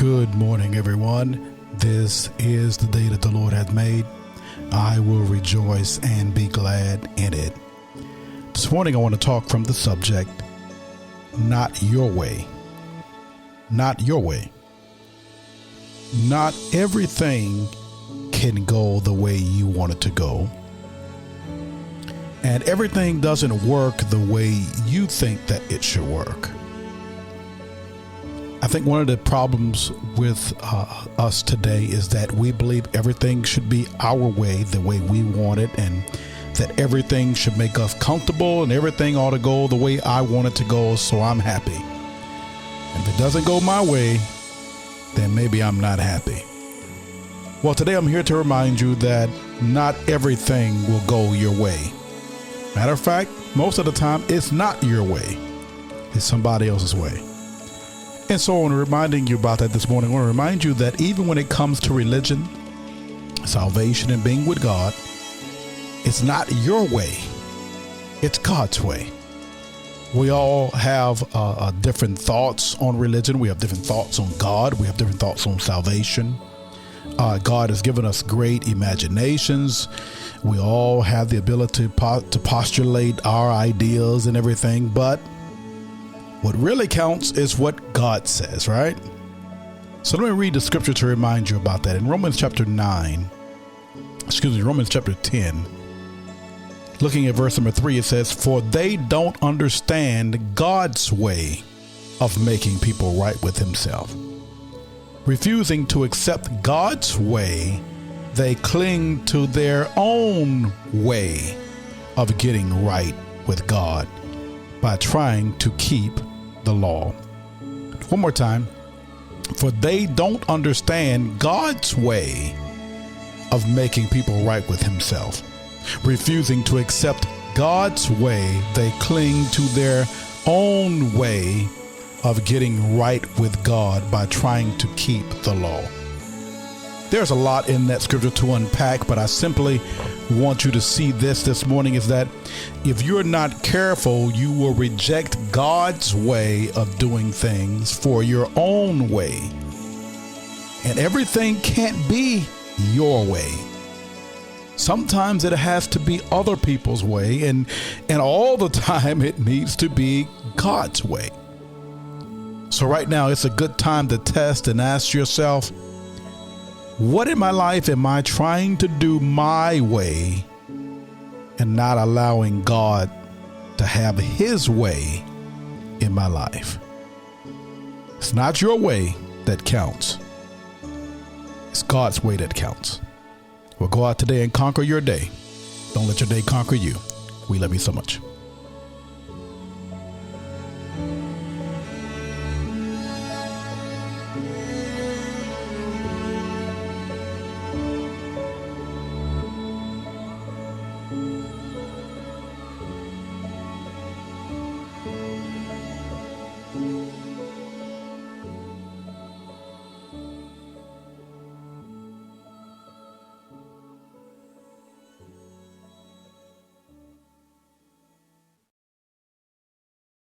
Good morning, everyone. This is the day that the Lord hath made. I will rejoice and be glad in it. This morning, I want to talk from the subject, not your way. Not your way. Not everything can go the way you want it to go. And everything doesn't work the way you think that it should work. I think one of the problems with us today is that we believe everything should be our way, the way we want it, and that everything should make us comfortable and everything ought to go the way I want it to go, so I'm happy. And if it doesn't go my way, then maybe I'm not happy. Well, today I'm here to remind you that not everything will go your way. Matter of fact, most of the time it's not your way. It's somebody else's way. And so I'm reminding you about that this morning. I want to remind you that even when it comes to religion, salvation, and being with God, it's not your way. It's God's way. We all have different thoughts on religion. We have different thoughts on God. We have different thoughts on salvation. God has given us great imaginations. We all have the ability to postulate our ideas and everything, but what really counts is what God says, right? So let me read the scripture to remind you about that. In Romans chapter 10, looking at verse number 3, it says, "For they don't understand God's way of making people right with himself. Refusing to accept God's way, they cling to their own way of getting right with God by trying to keep the law." One more time. For they don't understand God's way of making people right with himself. Refusing to accept God's way, they cling to their own way of getting right with God by trying to keep the law. There's a lot in that scripture to unpack, but I simply want you to see this morning is that if you're not careful, you will reject God's way of doing things for your own way. And everything can't be your way. Sometimes it has to be other people's way, and all the time it needs to be God's way. So right now it's a good time to test and ask yourself, what in my life am I trying to do my way and not allowing God to have his way in my life? It's not your way that counts. It's God's way that counts. Well, go out today and conquer your day. Don't let your day conquer you. We love you so much. Thank you.